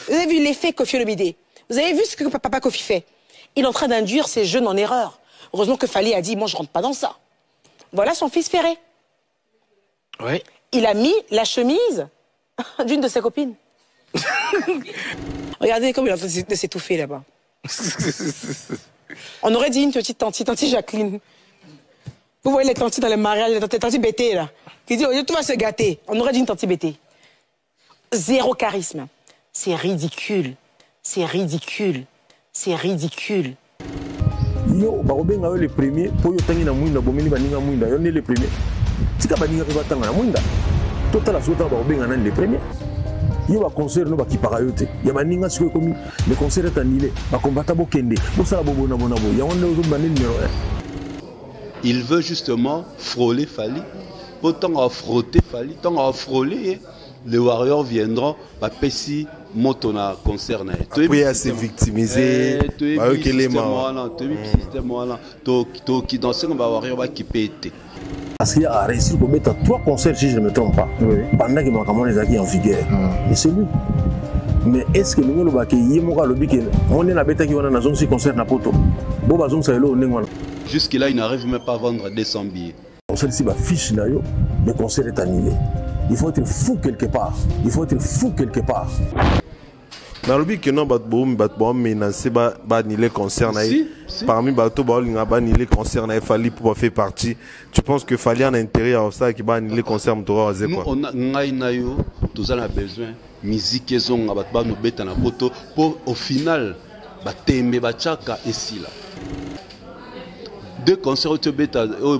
vu l'effet Kofi Olomide? Vous avez vu ce que papa Kofi fait? Il est en train d'induire ses jeunes en erreur. Heureusement que Fally a dit, moi je rentre pas dans ça. Voilà son fils Ferré. Oui. Il a mis la chemise d'une de ses copines. Regardez comme il est en train de s'étouffer là-bas. On aurait dit une petite tante Jacqueline. Vous voyez les tantes dans le mariage, les tantes bêtées là, qui disent, tout va se gâter. On aurait dit une tante bêtée. Zéro charisme. C'est ridicule. C'est ridicule. C'est ridicule. Yo, barobenga yo le premier, po yo tangi na mwinda, bomini baninga mwinda, yo ne le premier. Tika baninga ko batanga na mwinda. Total asota barobenga na le premier. Yo ba concert no ba kipaka yo te. Ya baninga siko komi, le concert est annulé, ba combattre bo kende, bo sala bo bona bona bo. Ya wonde ozo bané numéro 1. Il veut justement frôler Fally. Autant à frotter Fally, tant à frôler, les Warriors viendront, bah pessi motona concerne. Après à se victimiser, bah eux qui les morts. Qui dansent on va Warriors va qui pète. Parce qu'il a réussi à mettre 3 concerts si je ne me trompe pas. Pendant que Makamon les a qui en vigueur. Et c'est lui. Mais est-ce que nous avons dit que on est la bête qui a zone si concert na poto. Boba zone ça est là on est. Jusque-là, il n'arrive même pas à vendre 200 billets. On sait ici, fiche, le concert est annulé. Il faut être fou quelque part. Il faut être fou quelque part. Dans le but que non, mais c'est pas annuler concert. Parmi bateau, annuler concert, Fally pour faire partie. Tu penses que Fally en intérêt à ça qui va annuler concert, nous on a besoin de musique et son nous bêta na poto pour au final, tembe bachaka ici là. 2 concerts au bêta, au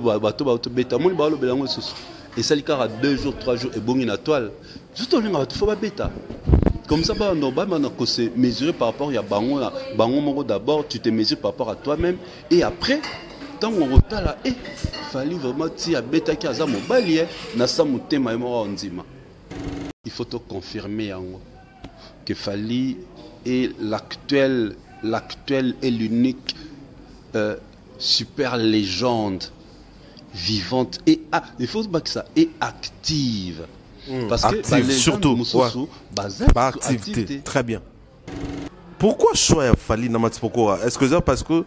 bêta, mon balo belango sous. Et ça, il y a 2 jours, 3 jours, et bon, il y a toile. Juste au lieu de faire bêta. Comme ça, on se mesurer par rapport à Bango. Bango, d'abord, tu te mesures par rapport à toi-même. Et après, tant qu'on retard là, il fallait vraiment tirer bêta qui a ça, mon balier, n'a ça, mon thème, il faut te confirmer que Fally est l'actuel et l'unique super légende vivante et il faut que ça est active parce active, que surtout par activité. Très bien. Pourquoi choisir Fally na Matipoko? Est-ce que c'est parce que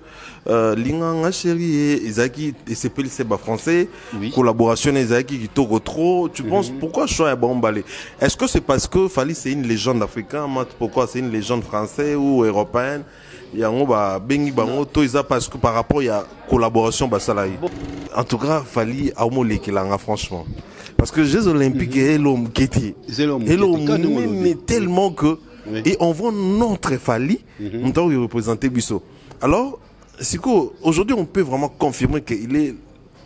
l'inganga chérie Isaki et c'est plus c'est français collaboration Isaki qui toque trop, tu penses pourquoi choisir Bombalé? Est-ce que c'est parce que Fally c'est une légende africaine, Matipoko c'est une légende française ou européenne? Il y a un bengi bango to isa parce que par rapport il y a collaboration basalaï. En tout cas Fally a homolé qui l'a franchement parce que les Jeux Olympiques et l'homme qui était mais tellement que et on voit notre Fally on doit représenter Bisso. Alors aujourd'hui on peut vraiment confirmer qu'il est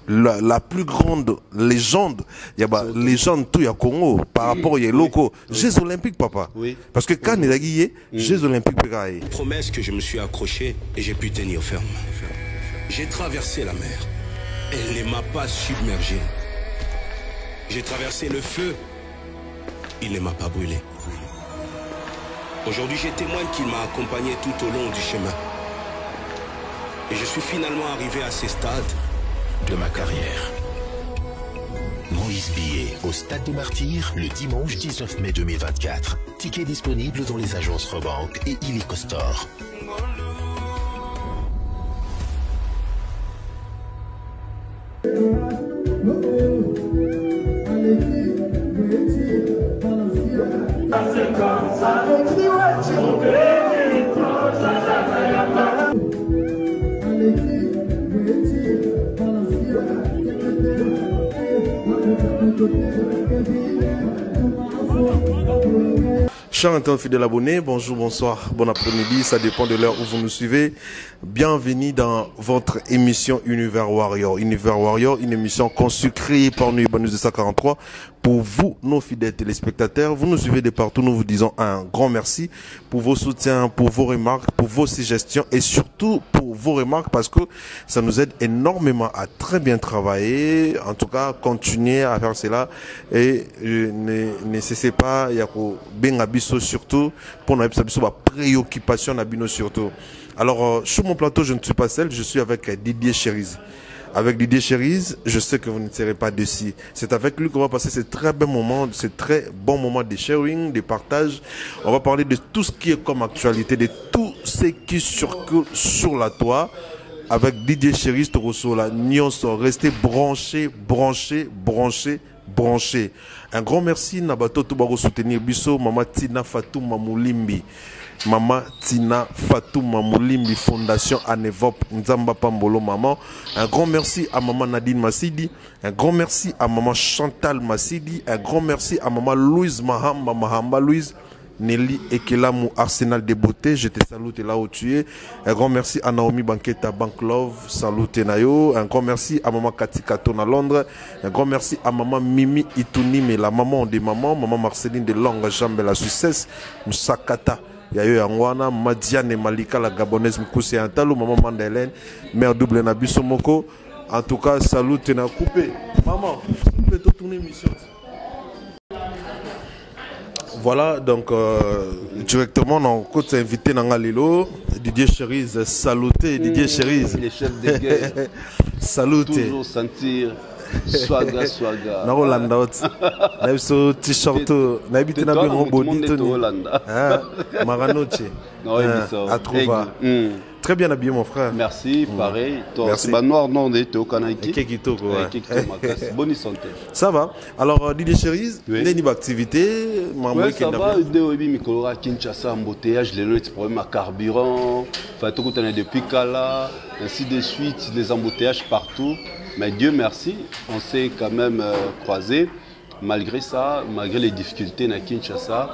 la plus grande légende, il y a légende tout ya Congo par rapport aux locaux. Jeux Olympiques papa. Parce que quand il a guillé, Jeux Olympiques pégaye. Promesse que je me suis accroché et j'ai pu tenir ferme. J'ai traversé la mer. Elle ne m'a pas submergé. J'ai traversé le feu. Il ne m'a pas brûlé. Aujourd'hui, j'ai témoigne qu'il m'a accompagné tout au long du chemin. Et je suis finalement arrivé à ces stades de ma carrière. Moïse Billet au Stade des Martyrs le dimanche 19 mai 2024. Ticket disponible dans les agences Rebank et Illico Store. Chers internautes fidèles abonnés, bonjour, bonsoir, bon après-midi, ça dépend de l'heure où vous nous suivez. Bienvenue dans votre émission Univers Warrior. Univers Warrior, une émission conçue, créée par nous, Banus de 143. Pour vous, nos fidèles téléspectateurs, vous nous suivez de partout, nous vous disons un grand merci pour vos soutiens, pour vos remarques, pour vos suggestions et surtout pour vos remarques parce que ça nous aide énormément à très bien travailler. En tout cas, continuez à faire cela et ne cessez pas, il y a Bengabiso surtout, pour nous préoccupation Nabino surtout. Alors, sur mon plateau, je ne suis pas seul, je suis avec Didier Chériz. avec Didier Cherise, je sais que vous ne serez pas déçus. C'est avec lui qu'on va passer ces très bons moments, ces très bons moments de sharing, de partage. On va parler de tout ce qui est comme actualité, de tout ce qui circule sur la toile. Avec Didier Cherise, Torosola, Nyonso, restez branchés, branchés, branchés, branchés. Un grand merci, Nabato Toubaro soutenir Bisso, Mama Tina Fatouma Moulimbi. Maman Tina Fatouma Moulimbi, Fondation Anevop Nzamba Pambolo Maman. Un grand merci à Maman Nadine Massidi. Un grand merci à Maman Chantal Massidi. Un grand merci à Maman Louise Mahamba Mahamba Louise. Nelly Ekelamou Arsenal de beauté, je te salue là où tu es. Un grand merci à Naomi Banqueta Bank Love, salut Nayo. Un grand merci à Maman Cathy Caton à Londres. Un grand merci à Maman Mimi Itunime, la maman des mamans. Maman Marceline de Longue Jambe la Success. Moussakata. Yayo Yangwana, Madiane Malika, la Gabonaise Mkoussi Antalo, Maman Mandelaine, mère double Nabiso Moko. En tout cas, salut na coupé. Maman, tu peux tourner mission. Voilà, donc directement, on a invité Nangalilo, Didier Cherise, saluté, Didier Cherise. Les chefs de guerre. Saluté. Toujours sentir swaga, swaga. Na Hollanda, na t-shirt, na habité na bien bonito. Maranoche. À trouver. Très bien habillé, mon frère. Merci, pareil. Merci. Noir, non, on est au Kanaïki. Bonne santé. Ça va. Alors, Didier Cherise, il y a une activité. Oui, ça va. Mikolo Kinshasa, embouteillage, les problèmes à carburant. Enfin, tout le depuis Kala, ainsi de suite, les embouteillages partout. Mais Dieu merci, on s'est quand même croisés. Malgré ça, malgré les difficultés à Kinshasa,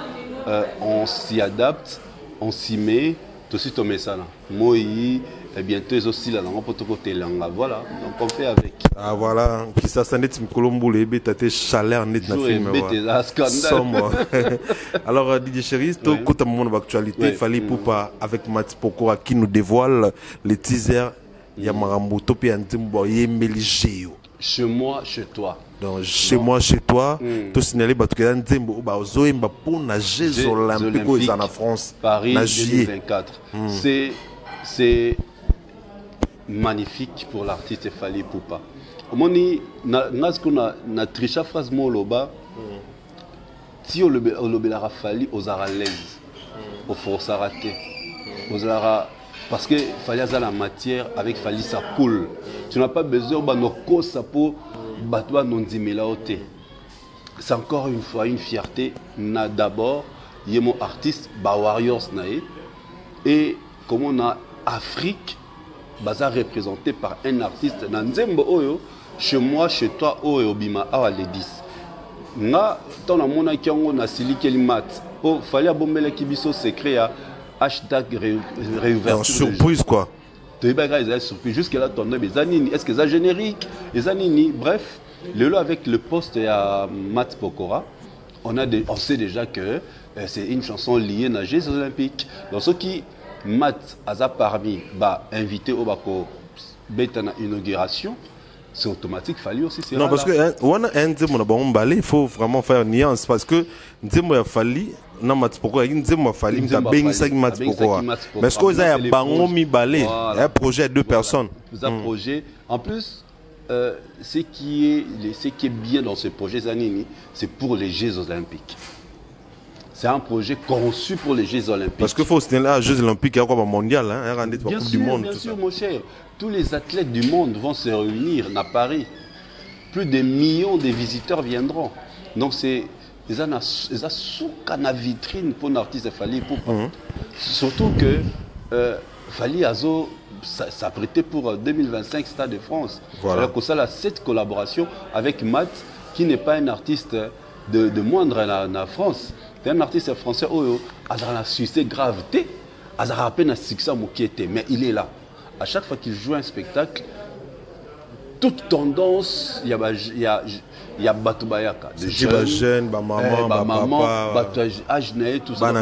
on s'y adapte, on s'y met. Tout de suite, on met ça là. Moi, et bientôt, ils aussi là, on peut tout côté là. Voilà, donc on fait avec. Ah voilà, qui ça s'en est, Colombo, les bêtes, t'as chaleur net dans le film. Alors, Didier Cherise, tout côté moment d'actualité, il fallait pour pas avec Mati Pokora qui nous dévoile les teasers. Yamarambo, Topi Antimbo, Yemeligeo. Chez moi, chez toi. Donc, chez moi, chez toi, tout signalé, parce que Antimbo, Zoemba pour nager aux Olympiques en France. Paris 2024. C'est magnifique pour l'artiste Fally Ipupa. Moni, na tricha phrase moloba. Si on le lara Fally aux aralaises, au force raté, aux ara. Parce qu'il fallait avoir la matière avec Fally ça coule. Tu n'as pas besoin de ça pour battre non dimelaoté. C'est encore une fois une fierté. D'abord, il y a mon artiste, Warriors nae. Et comme on a Afrique, baza représenté par un artiste Nanzembo Oyo, chez moi, chez toi, Oyo Bima Awa Ledis. Nga, ton amona qui on a siliqué le mat. Oh, fallait bomber kibiso secret à hashtag réouverture. Surprise quoi. Tu es surpris. Jusque-là, ton nom est Zanini. Est-ce que c'est générique? Et Zanini, bref, avec le poste à Matt Pokora, on sait déjà que c'est une chanson liée aux Jeux Olympiques. Donc, ceux qui, Matt a parmi, invité au Bako, Betana inauguration, c'est automatique, Fally aussi. Non, parce que il faut vraiment faire une nuance. Parce que il Fally. Non, pourquoi il Fally, mais est-ce que vous avez un projet de 2 personnes? Un projet. En plus, ce qui est bien dans ce projet Zanini, c'est pour les Jeux Olympiques. C'est un projet conçu pour les Jeux Olympiques. Parce qu'il faut se tenir à Jeux Olympiques, il y a quoi mondial, bien sûr, du monde. Bien sûr, mon cher. Tous les athlètes du monde vont se réunir à Paris. Plus de millions de visiteurs viendront. Donc c'est ils ont sous la vitrine pour l'artiste Fally Ipupa. Surtout que Fally Azo s'apprêtait pour 2025 Stade de France. Voilà. Alors que ça a cette collaboration avec Matt, qui n'est pas un artiste de moindre en France. C'est un artiste français qui a succès gravité, il a à peine un succès mais il est là. À chaque fois qu'il joue un spectacle, toute tendance, il y a Batoubayaka. Des jeunes, maman, papa, tout ça.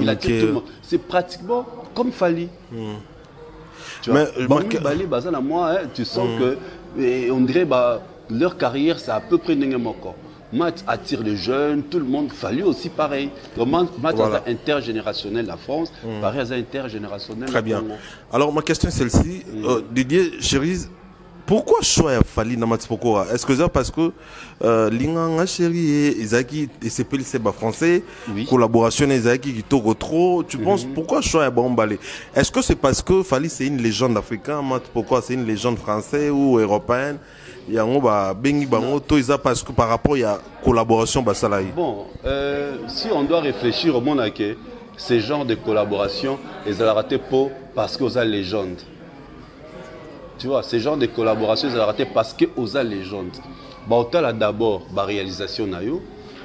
C'est pratiquement comme Fally. Tu vois, tu sens que on dirait leur carrière, c'est à peu près encore. Matt attire les jeunes, tout le monde. Fally aussi pareil. Matt voilà. C'est intergénérationnel la France, pareil c'est intergénérationnel. Très bien. Alors ma question est celle-ci. Didier Cherise, Pourquoi choix Fali na Matipokora? Est-ce que c'est parce que Linganga chérie Izaki et c'est pas le français, collaboration Izaki qui toque trop, tu penses pourquoi choix Bombalé? Est-ce que c'est parce que Fali c'est une légende africaine, Matipokora c'est une légende française ou européenne? Il y a un bengi bango to isa parce que par rapport il y a collaboration basalaï. Bon, si on doit réfléchir au monde que ces genres de collaboration, ils ont raté parce qu'ils ont légende. Tu vois, ces genres de collaboration, ils ont raté parce qu'ils ont légende. Bah, on a d'abord la réalisation nayo,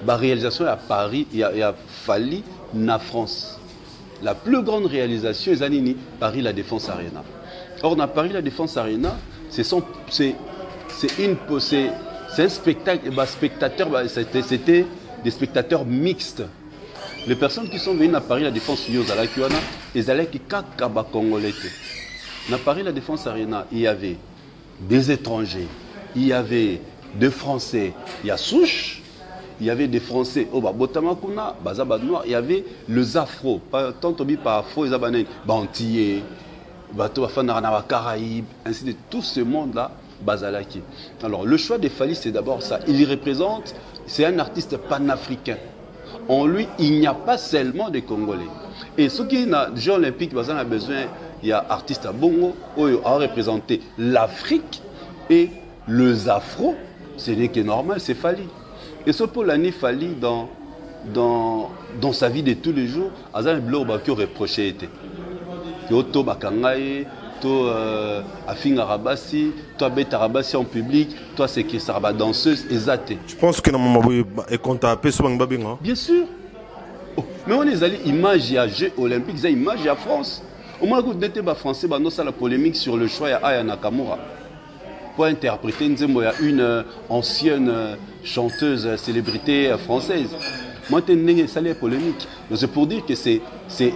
la réalisation à Paris, il a fallu na France. La plus grande réalisation, ils ont Paris la Défense Arena. Or, dans Paris la Défense Arena, c'est un spectacle, c'était des spectateurs mixtes. Les personnes qui sont venues à Paris la Défense Arena, ils allaient qui kakaba congolais. À Paris la Défense Arena, il y avait des étrangers, il y avait des Français, il y a Souche, il y avait des Français, Botamakuna, Bazabad Noir, il y avait les Afro, tant par Afro, ils avaient Bantillé, Bateau Caraïbes, ainsi de tout ce monde-là. Bazalaki. Alors le choix de Fali c'est d'abord ça. Il représente, c'est un artiste panafricain. En lui, il n'y a pas seulement des Congolais. Et ce qui est dans les Jeux Olympiques, on a besoin, il y a artistes à Bongo, qui ont représenté l'Afrique et les Afro, ce n'est que normal, c'est Fali. Et ce pour l'année Fali dans sa vie de tous les jours, il y a un bleu qui reproché. Yoto Bakangaye, toi Afinga Rabassi, toi Beta Rabassi en public, toi c'est qui ça va danseuse exaté. Je pense que normalement est comptable sur Babinga. Bien sûr. Oh, mais on est allé image à Jeux Olympiques, ça image à France. Au moins que d'été français, bah non ça la polémique sur le choix à Aya Nakamura pour interpréter une ancienne chanteuse célébrité française. Moi, ça la polémique. C'est pour dire que c'est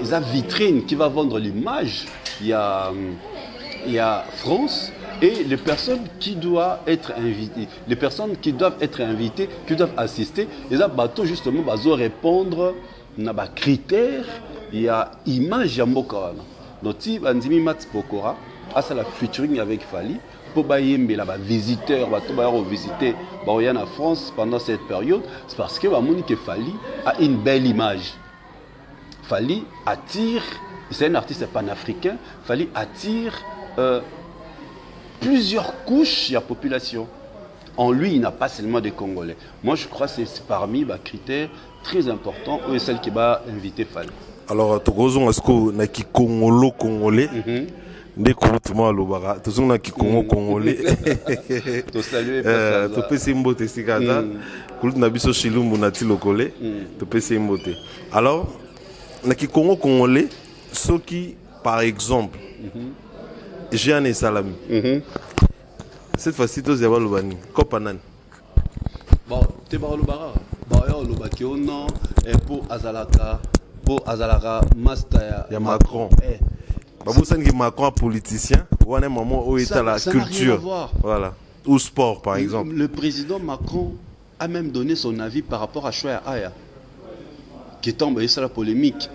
la vitrine qui va vendre l'image. Il y a France et les personnes qui doivent être invitées. Les personnes qui doivent être invitées, qui doivent assister, et ça bateau justement va répondre à des critères. Il y a image à Mokawana. Donc si Andimi Matipokora a ça la featuring avec Fali pour bailler là visiteurs visiter en France pendant cette période, c'est parce que Monique Fali a une belle image. Fali attire, c'est un artiste panafricain, Fali attire plusieurs couches de la population. En lui, il n'a pas seulement des Congolais. Moi, je crois que c'est parmi les critères très importants et celle qui va inviter Fali. Alors, tu est-ce que tu as Congolais Dès que tu as le tu as Congolais. Tu salues tu peux s'imboter si tu as un chilumbu na tilokole, tu peux s'imboter. Alors, tu as Congolais, ceux qui, par exemple, j'ai un salami. Cette fois-ci, tu as le bani. Kopanan. Bon, tu as le bara. Bon, le bakiono et pour Azalaka. Pour Azalaka, Master. Il y a Macron. Vous savez que Macron est politicien. On a un moment où il est à la culture. Voilà. Ou sport, par exemple. Le président Macron a même donné son avis par rapport à Choya Aya. Qui est tombé sur la polémique.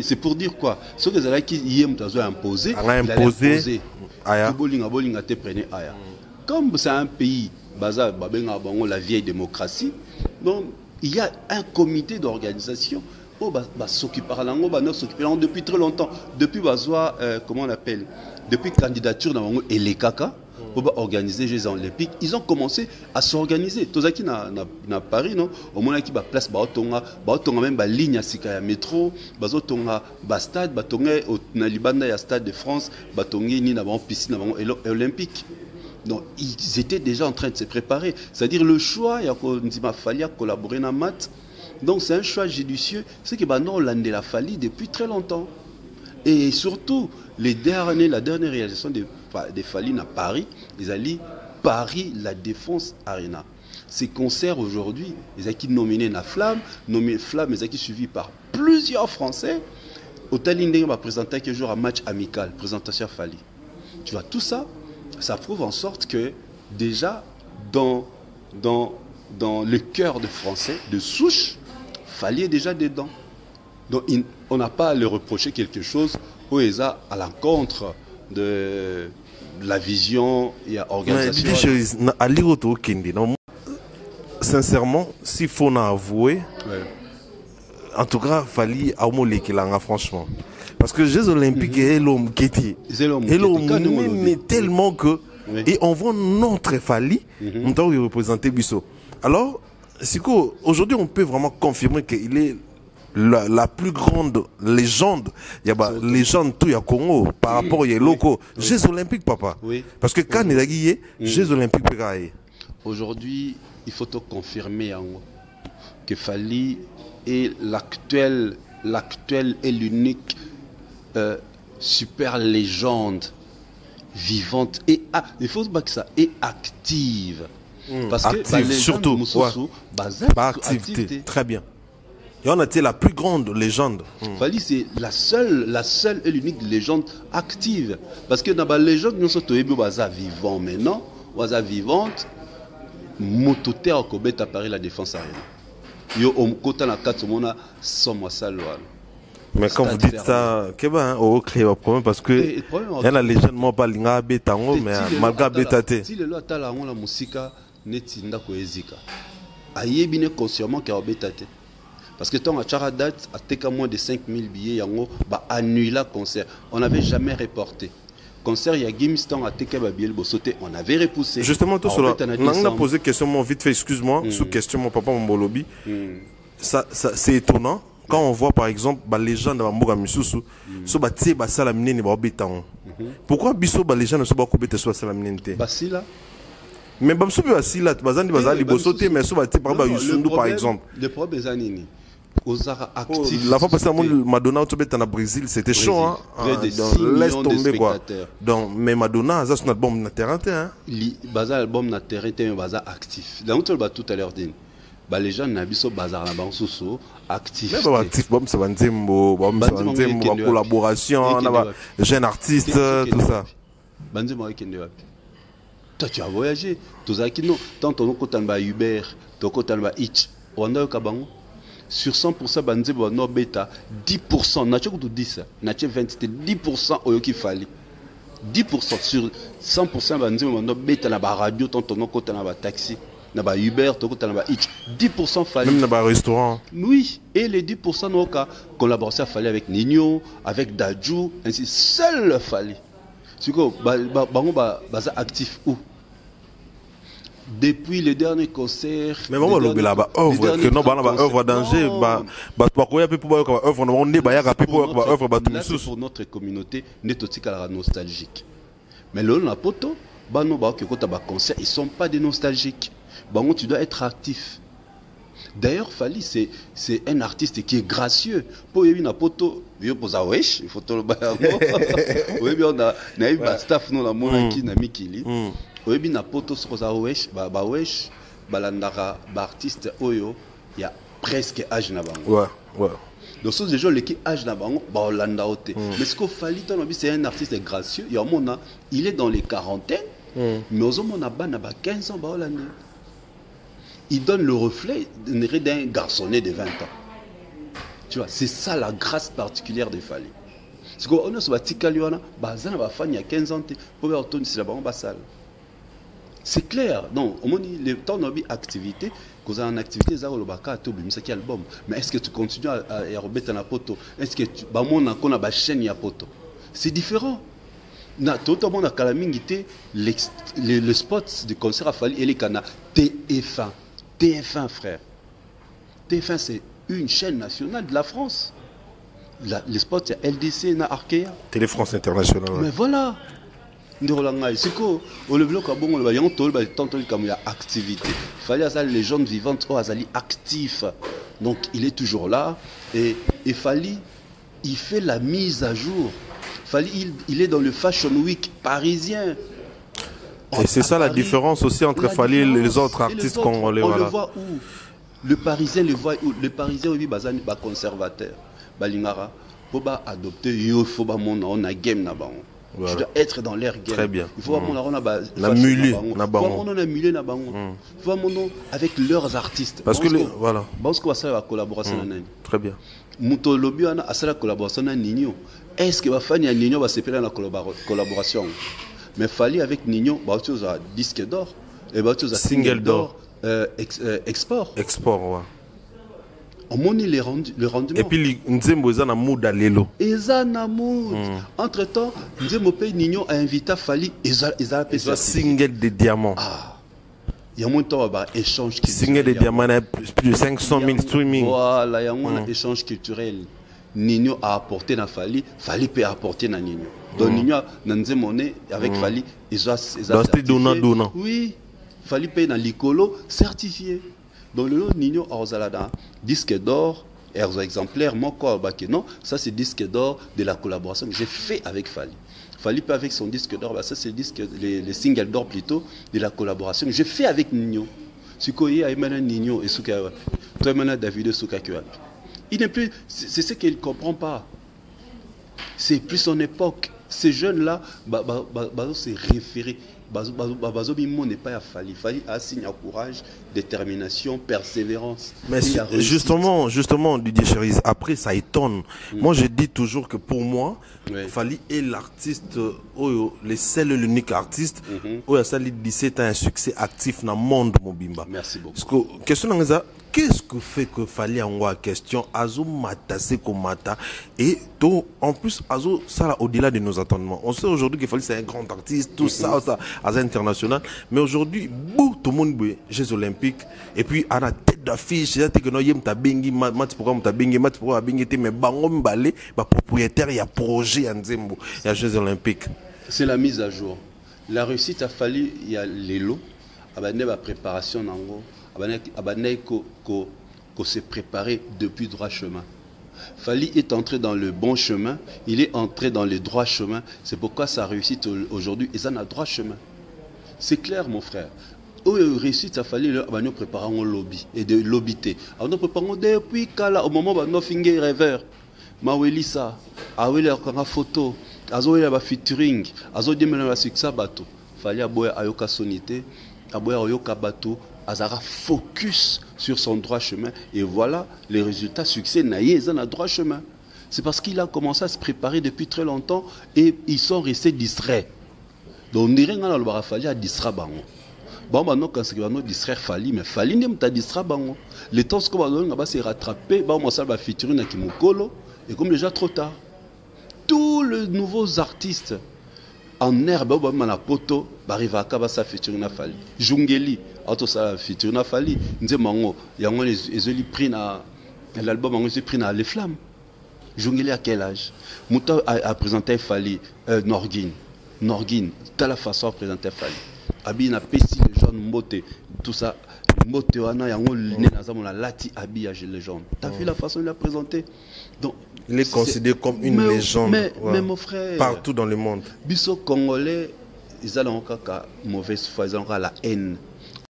C'est pour dire quoi? Ce que Zalaki hier a imposé. Il a imposé. Aya. Comme c'est un pays basé la vieille démocratie, donc il y a un comité d'organisation. S'occuper depuis très longtemps, depuis comment on appelle, depuis candidature dans les Kaka pour organiser les Jeux Olympiques, ils ont commencé à s'organiser. Tous qui na Paris non, au moins qui place même ligne à métro, bazotonga stade, na Libanda ya stade de France, batongi ni na piscine olympique. Donc ils étaient déjà en train de se préparer. C'est-à-dire le choix, il a fallu collaborer dans maths. Donc c'est un choix judicieux, c'est que non, on l'a fallu depuis très longtemps. Et surtout, la dernière réalisation de Fali à Paris, ils allaient Paris la Défense Arena. Ces concerts aujourd'hui, ils ont été nominés la Flamme, ils ont été suivis par plusieurs Français. Au Talindé, on va présenter quelques jours un match amical, présentation Fali. Tu vois, tout ça, ça prouve en sorte que déjà dans le cœur des Français, de souche, Fali est déjà dedans. Donc on n'a pas à leur reprocher quelque chose où ils sont à l'encontre de la vision, il y a organisation. Sincèrement, s'il faut en avouer, en tout cas, il fallait avouer franchement. Parce que les Jeux Olympiques, et l'homme qui était, mais tellement que, et on voit notre Fali, on doit représenter Bissot. Alors, aujourd'hui, on peut vraiment confirmer qu'il est la plus grande légende, il y a légende tout à Congo par rapport aux locaux. Jeux Olympiques, papa. Parce que quand il a guillé, Jeux Olympiques, aujourd'hui, il faut te confirmer que Fali est l'actuel et l'unique super légende vivante et il faut pas que ça est active. Parce active, que surtout par activité. Très bien. Et on a été la plus grande légende. Fali, c'est la seule et l'unique légende active. Parce que dans la légende, nous sommes vivants maintenant. Waza vivante, mototeur Kobet à Paris la défense aérienne. Yo omkota na katsomona somo salwa. Mais quand vous dites ça, qu'est-ce que au problème parce que il y a la légende moi pas linga betango mais malgré betate. Si le loi la la musika netinda ko ezika. Ayebine consciemment que betate. Parce que tant à chara date a teka moins de 5000 billets yango ba annula concert. On n'avait jamais reporté. Concert il y a Gimstan à teka ba billet bosoté, on avait repoussé. Justement tout cela. On a posé question mon vite fait excuse-moi sous question mon papa mon bolobi. Ça c'est étonnant. Quand on voit par exemple les gens dans Mboga Misusu, so ba tie ba sala minene ba betango. Pourquoi biso les gens ne sont pas cobete so sala minene te? Basila. Mais bamso bi basila bazandi bazali bosoté mais so ba tie par ba Yusundu par exemple. Le problème est anini. La fois passée, Madonna au Brésil, c'était chaud, hein. Laisse tomber quoi. Donc, mais Madonna, ça c'est un album na terrain, hein. Bazar album na terrain, mais bazar actif. Là, on te le bat tout à l'heure d'une. Les gens n'habitent pas bazar là-bas, sous actif. Mais actif, bon, c'est une collaboration, jeune artiste, tout ça. Toi, tu as voyagé. Tous as qui non. Tant ton côté en Uber, ton côté en Hitch, on a au Kabango. Sur 100% banzebo no bêta 10% na tchoko 10 na tché 20 c'était 10% oyo ki fali 10% sur 100% banzebo no bêta na ba radio tonton no kota na ba taxi na ba Uber to kota na ba Hitch 10% fali même na ba restaurant. Oui, et les 10% no ka collaboration fali avec Nino, avec Dadju, ainsi seul fali. C'est quoi bango baza actif où? Depuis le dernier concert. Mais vraiment, le là-bas, œuvre, que non, œuvre danger, pour notre communauté, n'est aussi nostalgique. Mais là, la poto, concert, ils ne sont pas des nostalgiques. Tu dois être actif. D'ailleurs, Fali, c'est un artiste qui est gracieux. Pour une poto, il faut tout le oui, on a un staff, nous, la monarchie, Namikili. Oui, na poto sokoza wesh balandara artiste oyo il y a presque âge na bango. Ouais. Donc ce gens qui âge na bango ba olanda ote. Mais ce qu'on fali dans c'est un artiste gracieux, il est dans les quarantaines. Mais aux hommes on a 15 ans ba olanda. Il donne le reflet d'un garçonnet de 20 ans. Tu vois, c'est ça la grâce particulière de Fali. Parce qu'on a ce batikaliona bazana ba fani à 15 ans pour retourner sur la bango basal. C'est clair. Donc, au moins, le temps de activité, quand vous avez une activité, vous avez un album. Mais est-ce que tu continues à remettre un poto? Est-ce que tu as une chaîne à poto? C'est différent. Tout le monde a le spot du concert à Fali et les canaux TF1. TF1, frère. TF1, c'est une chaîne nationale de la France. Les spots, il y a LDC, Arkea. Télé France Internationale. Mais voilà. C'est quoi le bloc il y a activité. Il fallait que les gens vivants soient actifs. Donc il est toujours là et Fali il fait la mise à jour. Fali il est dans le Fashion Week parisien. Et c'est ça la différence aussi entre Fali et les autres artistes congolais. On le voit où? Le Parisien le voit où? Le Parisien oui bazani ba conservateur. Balingara pour adopter il faut on a game na ba. Voilà. Tu dois être dans l'air game. Très bien. Il faut avoir la mulée avec leurs artistes. Parce que voilà. Parce que ça va collaboration. Très bien. Muto lobi ana asala collaboration na Nino. Est-ce que va faire Nino va se faire la collaboration? mais fallait avec Nino bah tu as disque d'or et bah tu as single d'or export ouais. On monnaie le rendement. Et puis Nzembo est en mood à l'élo. Entre temps, Nzembo Pay Nino a invité Fali et ça single de diamants. Il y a moins de temps à échange culturel. Single de diamants, plus de 500 000 streaming. Voilà, il y a moins d'échange culturel. Nino a apporté dans Fali, Fali peut apporter dans Nino. Donc Nino a Nzembo avec Fali, ils ont certifié. Oui, Fali paye dans l'Icolo certifié. Donc le Nino a disque d'or, exemplaire, mon corps, non, ça c'est disque d'or de la collaboration que j'ai fait avec Fali. Fali pas avec son disque d'or, ça c'est les singles d'or plutôt de la collaboration que j'ai fait avec Nino. Ce qu'il y a Nino et Souka, toi maintenant David Souka. Il n'est plus, c'est ce qu'il ne comprend pas. C'est plus son époque. Ces jeunes-là, c'est référé. Bazobi n'est pas à Fali. Fali a signé courage, détermination, persévérance. Mais justement, Didier Cherise, après ça étonne. Moi, je dis toujours que pour moi, Fali est l'artiste, le seul et l'unique artiste, où il a 17 ans un succès actif dans le monde, Mobimba. Merci beaucoup. Parce que, question qu'est-ce que fait que Fali en a question Azo mata c'est comme mata et en plus Azo ça au-delà de nos attendements. On sait aujourd'hui que Fali c'est un grand artiste, tout ça Azo international, mais aujourd'hui tout le monde Jeux Olympiques et puis à la tête d'affiche c'est que nous yem ta bengi match programme ta bengi match pour bengi mais bango mbalé propriétaire il y a projet en Nzembo il y a Jeux Olympiques. C'est la mise à jour. La réussite a fallu il y a les lots, la préparation nango. Qu'on s'est préparé depuis droit chemin. Fali est entré dans le bon chemin, il est entré dans le droit chemin. C'est pourquoi sa réussite aujourd'hui est dans le droit chemin. C'est clair, mon frère. Où réussite, ça fallait nous préparer un lobby et de lobbyter. Alors nous préparons depuis au moment où nous finir rêveur. Maweli ça, aweli la photo, azoeli la featuring, azodi mena la succès bateau. Fali aboya ayoka sonité, aboya ayoka bateau. Azara focus sur son droit chemin et voilà les résultats succès naïe dans le droit chemin. C'est parce qu'il a commencé à se préparer depuis très longtemps et ils sont restés distraits. Donc on dirait que le Fali a distrait bango. Bon maintenant quand c'est que distraire Fali mais Fali n'est pas distrait bango. Le temps que on va se rattraper, on ça va featurer na kimokolo et comme déjà trop tard. Tous les nouveaux artistes en herbe la poto arrive à kabasa featuring na Fali. Jungeli auto ça featuring na Fali. Nzemango yango les oli pris na l'album yango c'est pris na les flammes. Jungeli à quel âge? Mouta a présenté Fali Norgin t'as la façon à présenter Fali. Abi na pesi les jeunes mbote tout ça mbote wana yango né na zamona lati habillage les jeunes. T'as vu la façon il a présenté. Donc il est considéré comme une légende. Mais mon frère, partout dans le monde. Biso Congolais, ils ont encore mauvaise foi, ils ont la haine.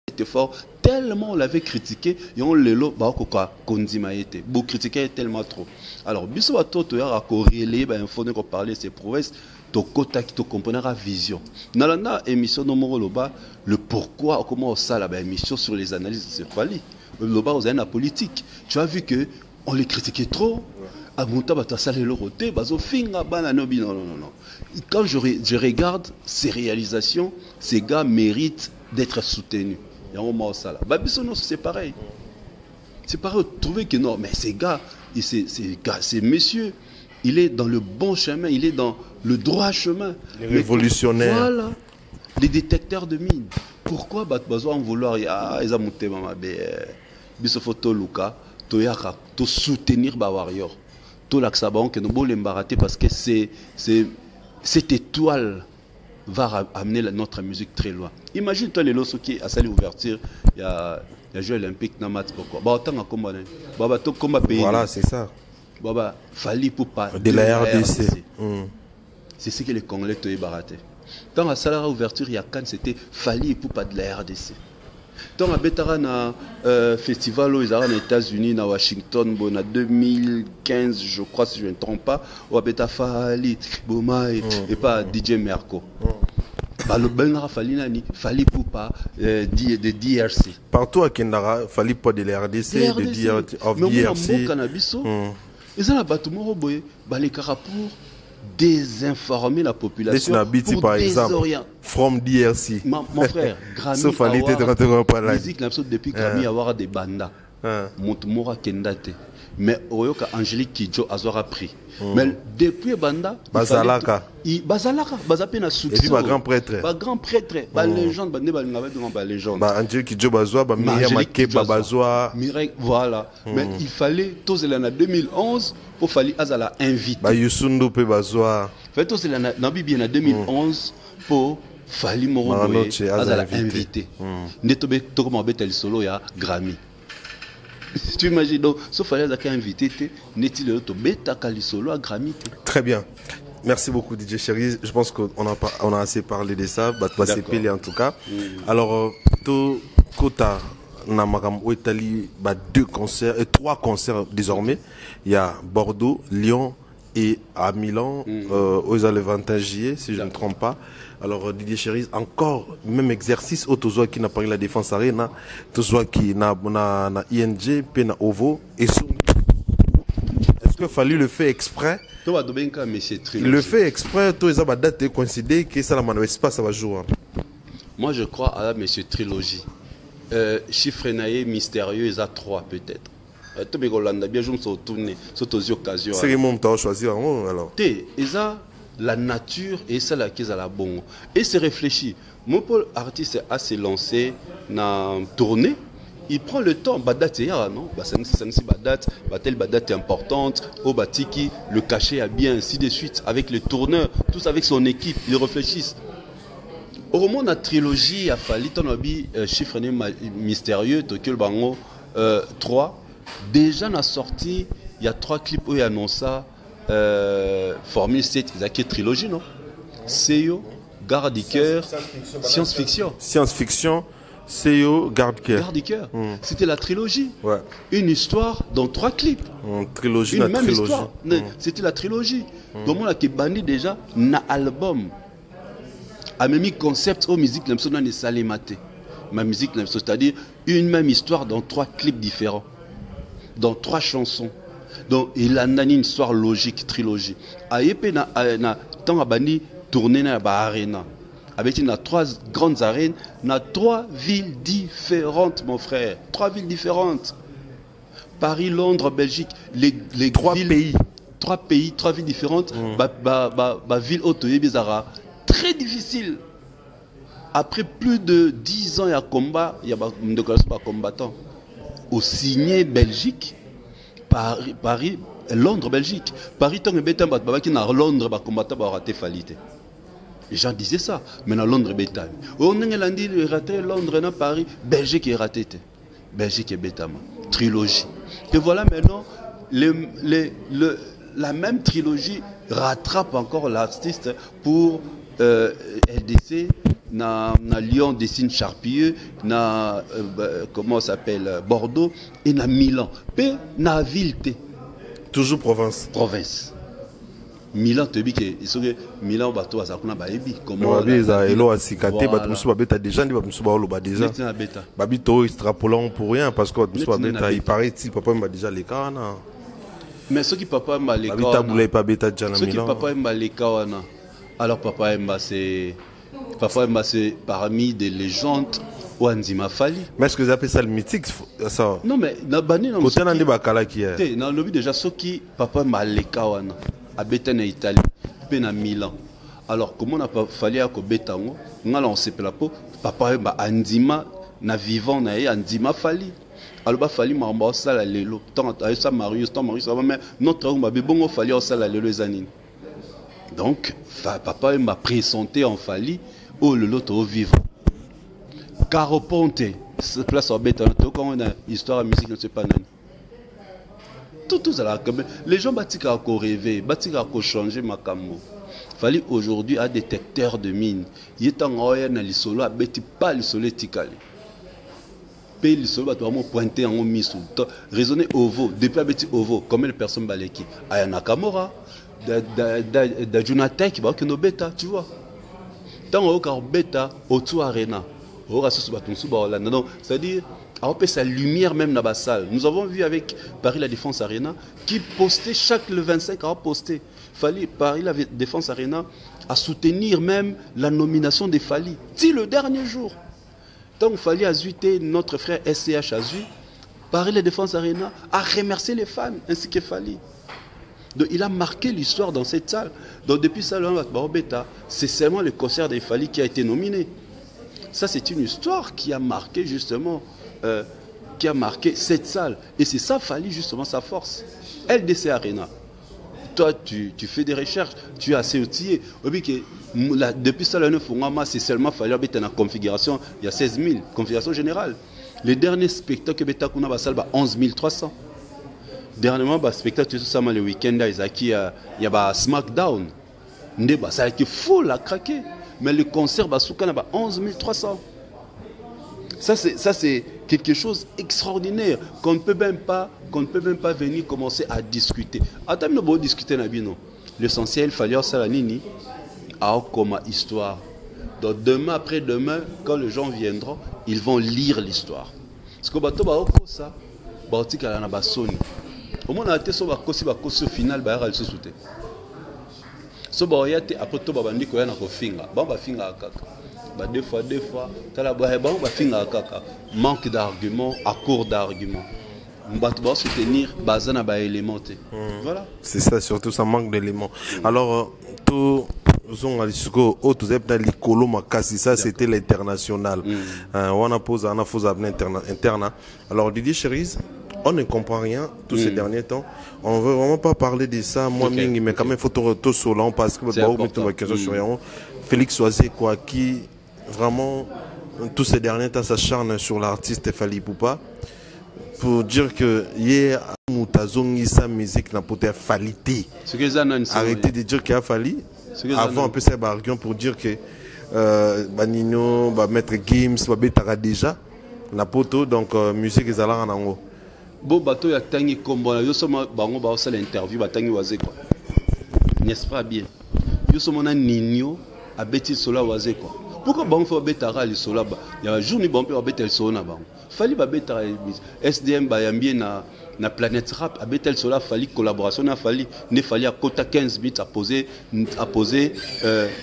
C'était fort. Tellement on l'avait critiqué, et on le lot, bah quoi, Konzima était. Vous critiquez tellement trop. Alors, Biso a tout à corréler, il faut qu'on parle de ces prouesses. Tokota qui te comprend la vision. Dans la émission de Loba, le pourquoi, comment ça la émission sur les analyses de ce Fali. Loba, vous avez la politique. Tu as vu que on les critiquait trop. Non. Quand je regarde ces réalisations, ces gars méritent d'être soutenus. C'est pareil. C'est pareil. Trouver que non, mais ces gars, ces messieurs, il est dans le bon chemin, il est dans le droit chemin. Les révolutionnaires. Voilà. Les détecteurs de mines. Pourquoi besoin vouloir ils ont monté ma photo Luka, to soutenir ba warrior. Tout l'accent que nous voulons l'embarrater parce que cette étoile va amener notre musique très loin. Imagine-toi les lots qui à salle ouverture, il y a Jeux Olympiques dans match pourquoi. Bah autant combat combat pays. Voilà, c'est ça. Bah Fali pour pas de la RDC. C'est ce que les Congolais te baraté. Dans la salle ouverture, il y a quand c'était Fali pour pas de la RDC. Dans la Betara festival aux États-Unis, à Washington, en 2015, je crois, si je ne me trompe pas, au Beta Fali, Bomaï, et pas DJ Merco. Le Benara Fali pour pas de DRC. Partout à Kendara, Fali pas de la RDC, de DRC. Mais on a cannabis. Ils ont un bâtiment, les Carrefour, désinformer la population pour par exemple, from DRC. Mon frère, Grammy sauf à l'été la musique depuis Grammy avoir des bandas. Montumora Kendate. Mais Oyoka Angélique Kidjo Azora pris. Mais depuis Banda, Bazalaka, Bazapena succès. Et puis, grand prêtre. Grand prêtre, légende, légende. Angélique Kidjo Bazoa, Myriam Makeba Bazoa. Voilà. Mais il fallait, tous les années 2011, pour falloir Azala inviter. Yusundu Pe Bazoa. Fait tous les années 2011, pour falloir Moroboé Azala invité. Netobe Tokomo Betel Solo ya Grammy. Tu imagines donc, sauf fallait invité, n'est-il le bêta Kalisolo à Grammy. Très bien. Merci beaucoup DJ Chéri. Je pense qu'on a assez parlé de ça. C'est pelé en tout cas. Alors, tout Kota Namakam Ouetali, trois concerts désormais. Il y a Bordeaux, Lyon et à Milan, aux le 21 juillet, si je ne me trompe pas. Alors Didier Chéri, encore même exercice autozoa qui n'a pas eu la défense arena, autozoa qui n'a ING, pena OVO et est-ce qu'il fallait le faire exprès? Le fait exprès, tous les abadats considèrent que ça n'a espace à jouer. Moi je crois à monsieur Trilogie. Chiffre naïe mystérieux, ils ont 3 peut-être. Tout le monde a bien joué sur tourner, sur toutes les occasions. C'est le moment de choisir alors. Ils ont la nature et ça la qu'ils a la bonne. Et c'est réfléchi. Mon pôle artiste a se lancé dans une tournée. Il prend le temps. Badat non. Badat est importante. Au Batiki, le cachet a bien, ainsi de suite. Avec le tourneur, tous avec son équipe, ils réfléchissent. Au roman de la trilogie, il a fallu chiffre mystérieux, Tokyo le Bango 3. Déjà, on a sorti, il y a 3 clips où il annonce ça. Formule 7, il y a une trilogie, non? CEO, Garde du cœur, science-fiction. Science-fiction, CEO, Garde du cœur. Garde du cœur. C'était la trilogie. Ouais. Une histoire dans 3 clips. Trilogie, une même histoire. C'était la trilogie. Donc, on a banni déjà un album. A même concept aux musiques, on a salématé. Ma musique, c'est-à-dire une même histoire dans 3 clips différents. Dans 3 chansons. Donc il a une histoire logique, trilogie. Ayepe na tant abani tourner na ba arena. Avec na 3 grandes arènes, na 3 villes différentes mon frère, 3 villes différentes. Paris, Londres, Belgique, les 3 villes, pays. 3 pays, 3 villes différentes. Ba ville Otoye Bizarra, très difficile. Après plus de 10 ans il y a combat, il y a pas combattant. Au signé Belgique, Paris, Londres, Belgique. Paris, tant que bétan, qui n'a Londres, combattant, va rater Falité. Les gens disaient ça. Mais dans Londres, bétan. On a dit, raté Londres, dans Paris, Belgique est raté. Belgique est bétan. Trilogie. Et voilà maintenant, la même trilogie rattrape encore l'artiste pour LDC. Na Lyon dessine Charpieux, na comment s'appelle Bordeaux et na Milan. Pe na ville toujours province. Province. Milan te dit que Milan bateau à sakuna baebi comment ça elo asikate ba musu babeta déjà ni ba musu ba olo ba déjà. Babito extrapolant pour rien parce que musu babeta il paraît il papa m'a déjà les kana. Mais ce qui papa m'a les kana. Babita boulay pas beta déjà na Milan. Ce qui papa m'a les kana. Alors papa m'a c'est parmi des légendes où Anzima Fali. Mais est-ce que vous appelez ça le mythique ça? Non mais na bani na côté na bakala qui est. Dans le but déjà ce qui papa m'a les kawana à Béthane Italie, puis à Milan. Alors comment on a pas fallu à Béthane, on a lancé la peau papa m'a Anzima na vivant na Anzima Fali. Alors bah Fali m'a embrassé ça la lelo. Tant ça Marius ça va mais notre on m'a bon Fali ça la lelo les années. Donc papa m'a présenté en Fali. Oh le lot au vivant. Caro Ponte, cette place en bête, quand on a histoire de musique, je ne sais pas. Tout ça, les gens bâtissent à rêver, bâtissent à changer ma camo. Fallait aujourd'hui un détecteur de mine. Il est en haut, il solo, il n'est pas le soleil ticali. Puis le solo, il doit pointer en mis sous le raisonner au veau, depuis un au combien de personnes baleki. Il y a Nakamura, de Jonathan qui va que nos bêta, tu vois. Tant au car bêta, autour arena. C'est-à-dire, après sa lumière même dans la salle. Nous avons vu avec Paris La Défense Arena qui postait chaque le 25 a posté. Fali, Paris La Défense Arena à soutenir même la nomination de Fali. Si le dernier jour, tant qu'il fallait azuiter notre frère SCH Azu, Paris La Défense Arena a remercié les fans ainsi que Fali. Donc il a marqué l'histoire dans cette salle. Donc depuis ça, c'est seulement le concert de Fali qui a été nominé. Ça, c'est une histoire qui a marqué justement, qui a marqué cette salle. Et c'est ça, Fali, justement, sa force. LDC Arena. Toi, tu fais des recherches, tu es assez outillé. Depuis ça, c'est seulement Fali dans la configuration, il y a 16 000, configuration générale. Les derniers spectacles que tu as salle, 11 300. Dernièrement, le spectacle, le week-end, il y a SmackDown. Ça a été fou, là, craqué. Mais le concert, il y a 11 300. Ça, c'est quelque chose d'extraordinaire qu'on ne peut même pas venir commencer à discuter. Attends, nous allons discuter. L'essentiel, il fallait ça la nini comme histoire. Donc demain, après-demain, quand les gens viendront, ils vont lire l'histoire. Parce que ça, au moins, on a été au final, après tout, des fois, manque d'arguments, accord d'arguments. On va soutenir bazana ba éléments. Voilà. C'est ça, surtout ça manque d'éléments. Alors, tout ça c'était l'international. On a posé un faux avenir interne. Alors Didier Cherise, on ne comprend rien tous ces derniers temps. On ne veut vraiment pas parler de ça. Moi, mais quand même, il faut tout retour sur l'an parce que Félix Soisé, quoi, qui vraiment, tous ces derniers temps, s'acharne sur l'artiste Fali Poupa pour dire que hier, sa musique n'a pas été falité. Arrêtez de dire qu'il a fallu. Avant, un peu, c'est un argument pour dire que Nino, Maître Gims, Betara déjà, la poto, donc musique est allée en ango. Bon, bateau, il y a tangi combo, il y a seulement l'interview, batangi wazé quoi. N'est-ce pas bien? Il y a seulement Nino, à Betty Sola wazé quoi. Pourquoi on fait Betara le Sola? Il y a un jour, on peut Betty Sola. Fali Betara SDM, Bayambie na planète rap, à Betty Sola, Fali collaboration, na Fali, ne Fali à quota 15 bits à poser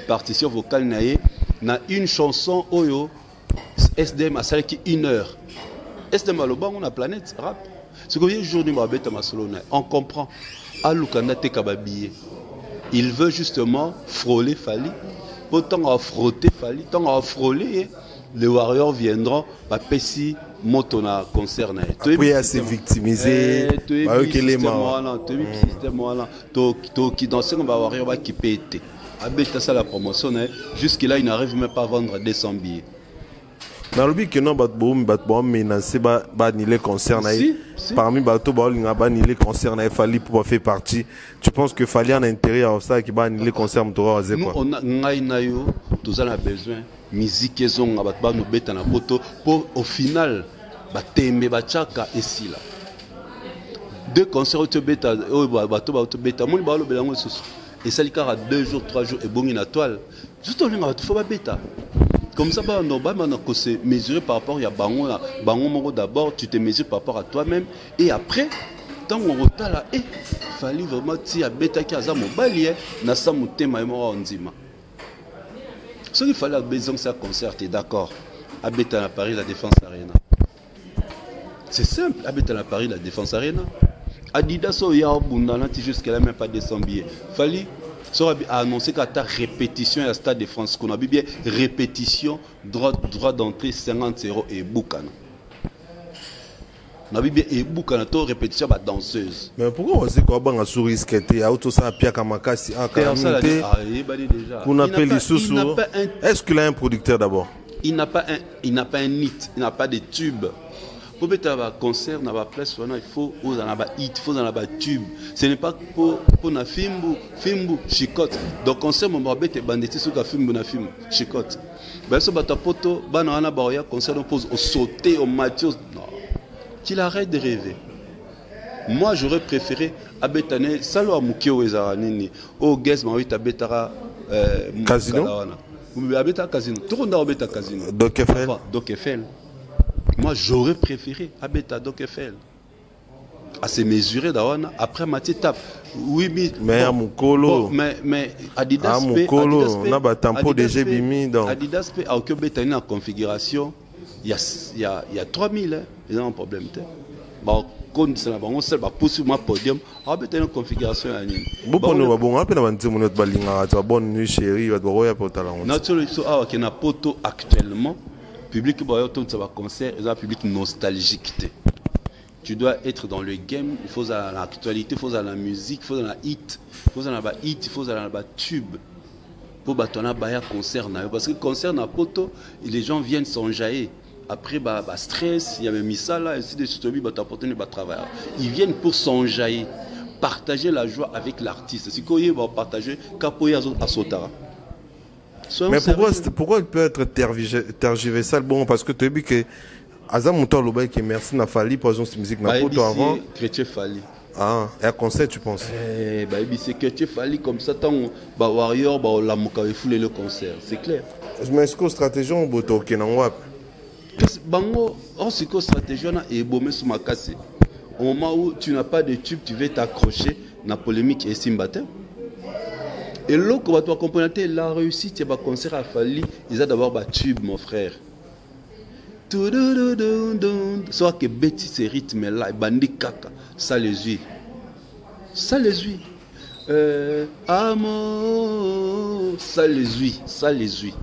partition vocale naé, na une chanson oyo SDM a salé qui 1 heure. SDM a le bon, on a planète rap. Ce que aujourd'hui, on comprend. Il veut justement frôler Fali. Autant à frotter Fali, tant à frôler, les warriors viendront, Pessi, Motona concerne. Après, il s'est victimisé. Tu es qui danse, on va warrior qui pète. Abeta ça la promotion, jusqu'à il n'arrive même pas à vendre 200 billets. Dans le but que non, menacé les concerne parmi les concerne Fali pour faire partie. Tu penses que Fali en intérêt à ça qui les concerne toi nous on a tous on a besoin musique ils ont nous beta na poto pour au final tembe bachaka ici là. Deux concerts au beta au beta mon ba lo belango susu et ça likara 2 jours 3 jours et bon une toile. Juste on va faut pas beta. Comme ça, on se mesurer par rapport à Bango. D'abord, tu te mesures par rapport à toi-même. Et après, tant qu'on retard là, il fallait vraiment tirer à Beta qui a ça, mon balier, n'a ça mon thème et mon ondima. Ce qu'il fallait besoin de ça concert, tu es d'accord? À Beta à Paris, la Défense Arena. C'est simple, à Beta à Paris, la Défense Arena. Adidas, il y a un bundana, jusqu'à là, même pas 200 billets. Fallait. Ça a annoncé qu'à ta répétition à la Stade de France, qu'on a vu bien répétition, droit d'entrée 50 € et boukana. On a vu bien et boukana, toi répétition à danseuse. Mais pourquoi on sait quoi on a souris qui était auto ça pia kamakasi en déjà. Qu'on appelle les sous-sous. Est-ce qu'il a un producteur d'abord? Il n'a pas un hit, il n'a pas de tube. Pour mettre un concert dans la place, il faut un hit, il faut un tube. Ce n'est pas pour un film, chicote. Donc concert, on va mettre bandité sur un film, chicote. Ben ce batapoto, banana baroya, concert on pose au sauter, au match. Non, qu'il arrête de rêver. Moi, j'aurais préféré abetane salo amukio ezaranini. Oh, guess ma wita betara casino. Abeta casino. Tout le monde a abeta casino. Doc Eiffel. Doc Eiffel. Moi, j'aurais préféré Abeta Doc FL. À se mesurer d'awana après ma étape. Oui, mais à Mukolo. Mais Adidas Mukolo, on a un tempo de Jebimi donc. Adidas P a occupé en configuration. Il y a 3000 hein. Ils ont un problème. Bon, quand c'est là, on sait pas pousser mon podium. Ah ben une configuration à Nîmes. Bon, nous bon, après on va dire mon autre balinga, tu vas bonne nuit chérie, va droit pour ta langue. Naturellement, qui na poto actuellement, public ba yoto ça va concert, un public nostalgique. Tu dois être dans le game, il faut dans l'actualité, il faut dans la musique, il faut dans la hit, il faut dans la hit, il faut dans la tube. Pour battre un concert, parce que concert na poto, les gens viennent s'enjailler. Après, stress, il y avait mis ça là, ainsi de suite, ils viennent pour s'enjailler, partager la joie avec l'artiste. Si vous voulez partager, capoyer à Sotara. Mais pourquoi il peut être tergiversé bon? Parce que tu as vu que Azam Moutor Loba qui merci n'a fallu pour cette musique n'a pas avant. Chrétien Fali. Ah, et à concert tu penses? C'est Chrétien Fali comme ça tant Warrior la moka foulé le concert, c'est clair. Mais est-ce que stratégie on boto kenangwa? Bango, c'est que stratégie on a ébomé sur ma casse. Au moment où tu n'as pas de tube, tu veux t'accrocher dans la polémique et Simbate. Et là, quand tu vas comprendre la réussite, il y a un concert à Fali, ils ont d'abord un tube, mon frère. Soit que Betty ce rythme là, bandi kaka, ça les huit. Ça les huit. Amour, ça les huit, ça les huit.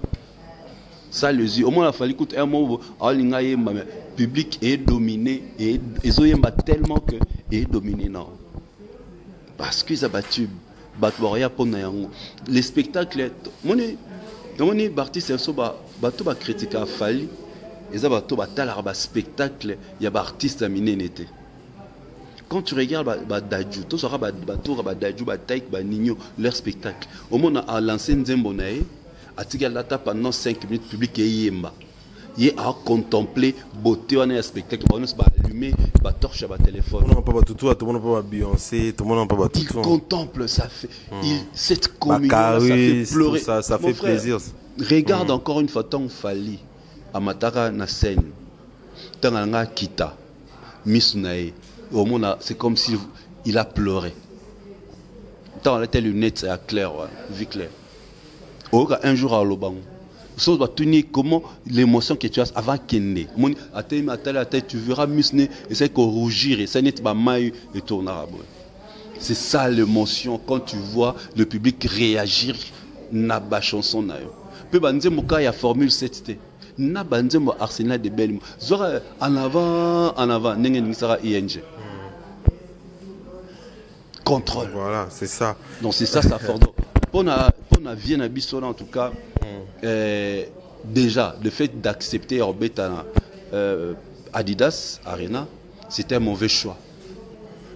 Ça les huit. Au moins, il a fallu écouter un mot, le public est dominé, et ils ont tellement que est dominé, non. Parce qu'ils ont battu, les spectacles, mon Barti, c'est un critique à Fali. Ils ont un spectacle, il y a des artistes à miner. Quand tu regardes Dadju, tu sauras Dadju, Taïk, Nino, leur spectacle. Au moins, à l'ancienne Zembonae, à Tigalata pendant 5 minutes, public et Yemba. Il a contemplé beauté on a un spectacle, on a allumé, on torche à téléphone. Tout le monde n'a pas Beyoncé, tout le monde n'a pas tout. Il contemple, ça fait. Cette communion, ça fait pleurer. Ça fait plaisir. Regarde encore une fois, tant Fali. Amatara na scène, tanganga kita, misunae, au moins c'est comme s'il a pleuré. Tant la telle lunette c'est clair, vie claire. Un jour à l'Oban, ça va tenir comment l'émotion que tu as avant qu'elle naît. Tu verras musné et c'est qu'on rougir et ça n'est pas maille et tournera. C'est ça l'émotion quand tu vois le public réagir na ba chanson na yo. Peu banze moka ya formule 7T. Na banze mo Arsenal de belle zora en avant nenge nisara ING contrôle, voilà c'est ça, donc c'est ça fort pour na Vienne Bissona en tout cas. Déjà le fait d'accepter Orbeta Adidas Arena c'était un mauvais choix.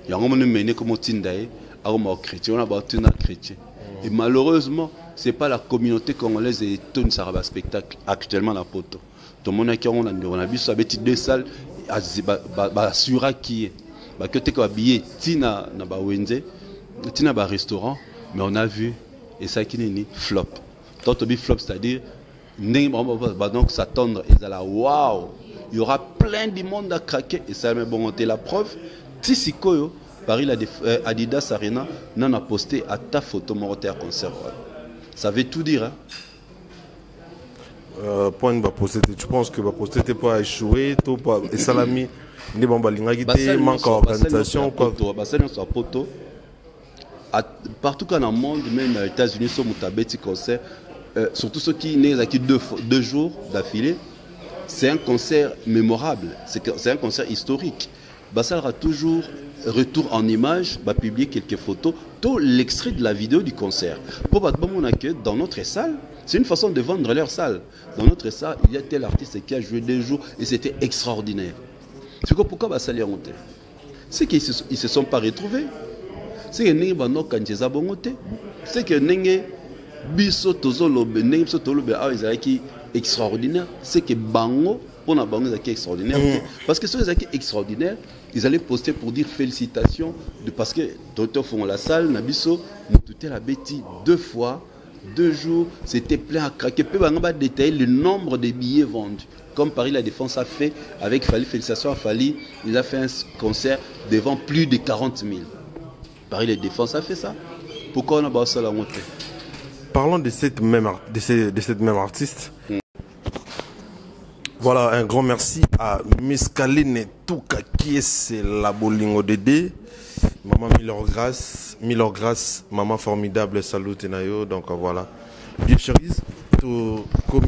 Il y a un moment mené comme Tindae à un chrétien, on a battu un chrétien et malheureusement c'est pas la communauté congolaise et tout un spectacle actuellement la poto. Tout le monde a vu ça avec deux salles assura qui est que tu es habillé tina na ba wenze tina ba restaurant mais on a vu et ça qui n'est flop. Tant que flop c'est-à-dire donc s'attendre et là waouh il y aura plein de monde à craquer et ça mais bon la preuve Tisikoyo Paris la Adidas Arena n'en a posté à ta photo monté à concert. Ça veut tout dire. Point va poster. Tu penses que va poster t'es pas échoué, tout pas et salami ni bon balinga qui manque d'organisation quoi. Partout dans le monde, même aux États-Unis, sur Moutabeti concert, surtout ceux qui naissent acquis 2 jours d'affilée, c'est un concert mémorable, c'est un concert historique. Ça aura toujours retour en image, va publier quelques photos, tout l'extrait de la vidéo du concert. Pour que dans notre salle, c'est une façon de vendre leur salle. Dans notre salle, il y a tel artiste qui a joué 2 jours et c'était extraordinaire. C'est pourquoi va salir monter. C'est qu'ils ne se sont pas retrouvés. C'est que Nengi Bano Kanjeza Bongote. C'est que Nengi Biso Tozolobe, Nengi Biso Tozolobe, qui extraordinaire. C'est que Bango, pour la Bango, c'est extraordinaire. Parce que ceux qui sont extraordinaires, ils allaient poster pour dire félicitations. Parce que Docteur font la salle, Nabiso, nous tout la bêtise 2 fois. 2 jours, c'était plein à craquer. Peu on va détailler le nombre de billets vendus. Comme Paris La Défense a fait avec Fali, félicitations à Fali, il a fait un concert devant plus de 40 000. Paris La Défense a fait ça. Pourquoi on a pas ça la montée? Parlons de cette même artiste. Voilà, un grand merci à Miss Kaline Touka qui est la Bolingo Dédé. Maman Miller Grace, maman formidable, salut Tenayo. Donc voilà. Bien chéris, tout comme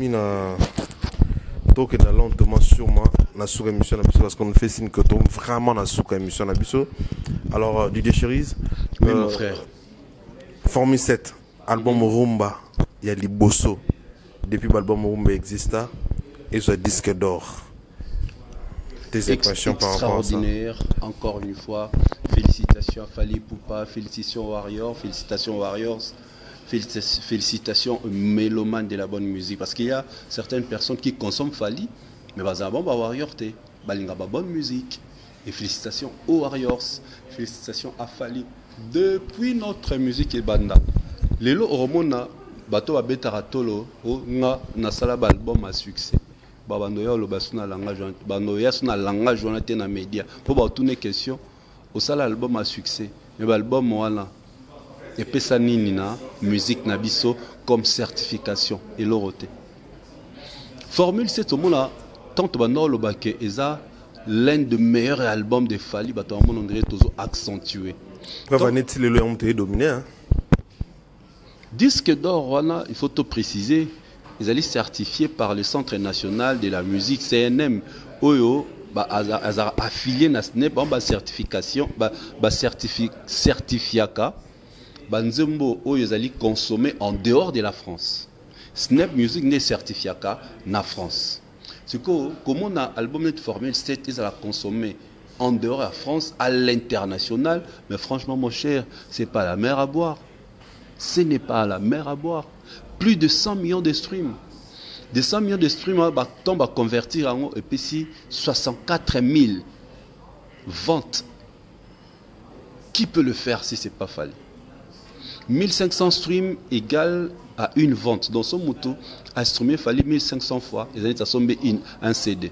donc on a lentement sûrement na sous émission parce qu'on fait signe que tu vraiment na sous émission nabiso. Alors Didier Chéris, oui mon frère. Formule 7, album Rumba, il y a les Bosso. Depuis l'album Rumba exista et ce disque d'or. Tes impressions par rapport à ça? Extraordinaire, encore une fois. Félicitations à Fali Poupa, félicitations aux Warriors, félicitations aux mélomanes de la bonne musique. Parce qu'il y a certaines personnes qui consomment Fali, mais bon, Warriors, balinga bonne musique. Et félicitations aux Warriors, félicitations à Fali. Depuis notre musique et banda, lelo oromona bato abetara tolo nga na sala album à succès. Babando ya lo basuna langage, bando ya suna langage on a été na média. Pour ba tourner question au sala album à succès. Mais album wana et pesa nini na musique na biso comme certification et l'oroté. Formule 7 au mona tant bando lo baké eza l'un des meilleurs albums de Fali bato mon André toujours accentué. Disque d'or, il faut tout préciser, ils allaient certifiés par le Centre national de la musique CNM. Oyo, affilié à SNEP, certification, certificat, Banzembo, ils allaient consommer en dehors de la France. SNEP Music n'est certifié en France. C'est que, comme on a album de Formule 7, ils allaient consommer en dehors de la France, à l'international, mais franchement, mon cher, ce n'est pas la mer à boire. Ce n'est pas la mer à boire. Plus de 100 millions de streams. De 100 millions de streams, on va convertir en et puis 64 000 ventes. Qui peut le faire si ce n'est pas Fali? 1500 streams égale à une vente. Dans son moto, à streamer Fali 1500 fois, ils allaient assommer un CD.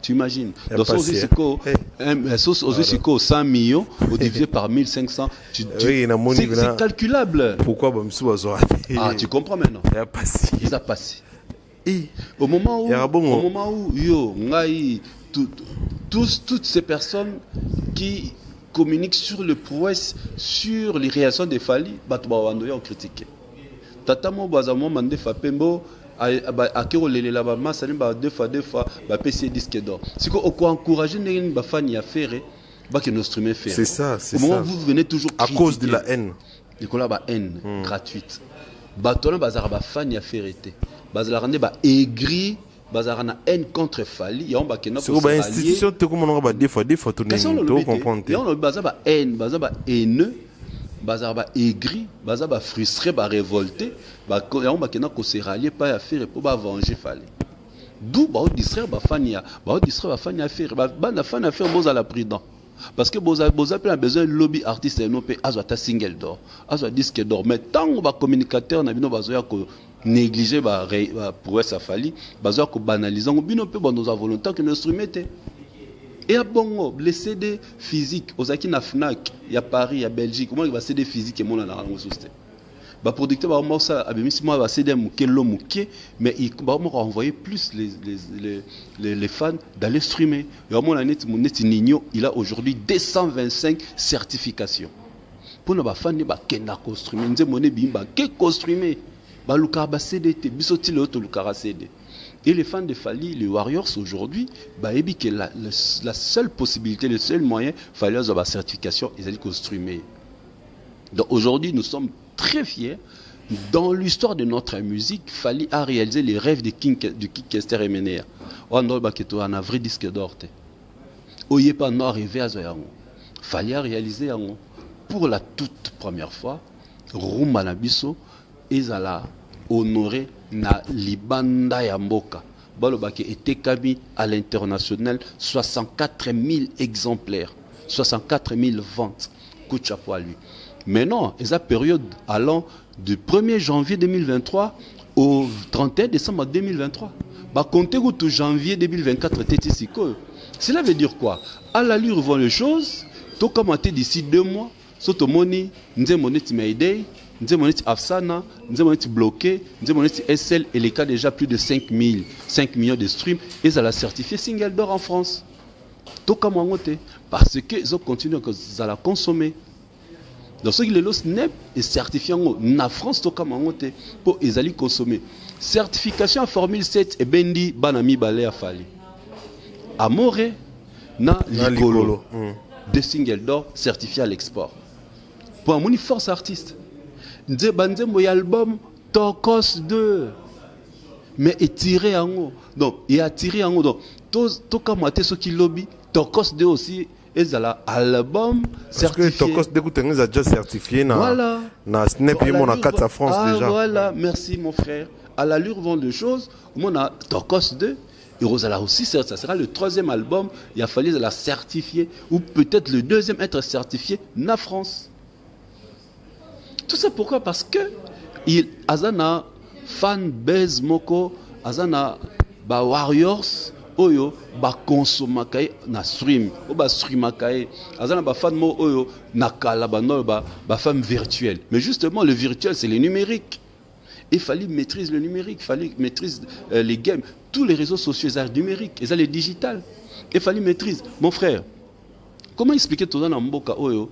Tu imagines? Dans son Osisiko, 100 millions, divisé par 1500, c'est calculable. Pourquoi ah, tu comprends maintenant? Il a passé. Au moment où toutes ces personnes qui communiquent sur le prouesse, sur les réactions de Fali, ont critiqué. Tata mo bazamo mande Fapembo a kerolele la bama sani ba deux fois ba PC disque d'or. C'est qu'on encourager les ba fans à faire ba que nos streamers faire. C'est ça, c'est ça. Au moment où vous venez toujours à cause de la haine. Nicolas ba haine gratuite. Ba tona bazar ba fan ya faire été. Bazar rende ba aigri, bazar na haine contre Fali, ya on ba que no c'est ba institution te comme on ba deux fois to comprendre. Ya on bazar ba haine, bazar ba haineux. Bazar ba aigri, bazar ba frustré, ba révolté, ba on ba kena ko se rallier pas à faire pour ba venger Fali. D'où ba distraire ba fania, faire ba na fan à faire boza la prudent. Parce que boza a besoin lobby artiste et non pe azwa single d'or, azwa disque d'or. Mais tant ba communicateur na bino bazoya ko négliger ba pour ça Fali, bazoya ko banaliser bino pe ba nos volontaires que nous instrumenté. Et à Bongo, les CD physiques, aux Aki na Fnac, il y a Paris, il y a Belgique, comment il va CD physique et mon la ressource. Bah producteur va moi ça, si moi va CD mouké lo mouké, mais il va moi envoyer plus les fans d'aller streamer. Et à mon net Nino, il a aujourd'hui 225 certifications. Pour nos fans ne ba kena ko streamer, nze moné bimba ke ko streamer. Ba luka ba CD te bisoti le auto luka CD. Et les fans de Fali, les Warriors aujourd'hui, bah, que la seule possibilité, le seul moyen, Fali a la certification, ils allaient construire. Donc aujourd'hui, nous sommes très fiers. Dans l'histoire de notre musique, Fali a réalisé les rêves du King Kester et Menea. On a un vrai disque d'or. On n'a pas arrivé à Zoyango. Fali a réalisé pour la toute première fois, Rumba Nabiso, ils allaient honorer na libanda ya mboka balobaki etekami à l'international 64 000 exemplaires, 64 000 ventes. Coup de chapeau à lui. Mais non, ils ont période allant du 1er janvier 2023 au 31 décembre 2023. Bah, comptez tout janvier 2024, cela veut dire quoi? À l'allure vont les choses, tout comme d'ici 2 mois, surtout moni, nous avons Mayday, nous avons Afsana, nous avons bloqué, nous avons SL et les cas déjà plus de 5 millions de streams, et ça l'a certifié single d'or en France. Tout comme on parce qu'ils ont continué à la consommer. Donc ce qui est le SNEP est certifié en France, tout comme on pour les aller consommer. Certification en Formule 7 et Bendi Banami Balé à Fali. Amore na Ligolo. Deux singles d'or certifiés à l'export. Pour un force artiste. Nze Banzembo album Tokos 2. Mais il tiré en haut. Donc il a tiré en haut. Donc tout comme moi ce qui lobby Tokos 2 aussi. Et ça album certifié. Parce que Tokos 2 a déjà certifié. Voilà. Na Snap et mon 4 France déjà. Voilà, merci mon frère. À l'allure vont de choses, on a Tokos 2, et Rosala aussi, ça sera le 3e album, il a fallu la certifier, ou peut-être le 2e être certifié na France. Tout ça pourquoi? Parce que il Azana fan base moko, Azana ba Warriors, oyo ba consomakaye na stream, ou ba streamakaye, Azana ba fan mo oyo na kala ba no ba femme virtuelle. Mais justement le virtuel c'est le numérique. Il fallait maîtriser le numérique, il fallait maîtriser les games, tous les réseaux sociaux, les numériques, les digital. Il fallait maîtriser. Mon frère, comment expliquer tout ça dans Mboka Oyo?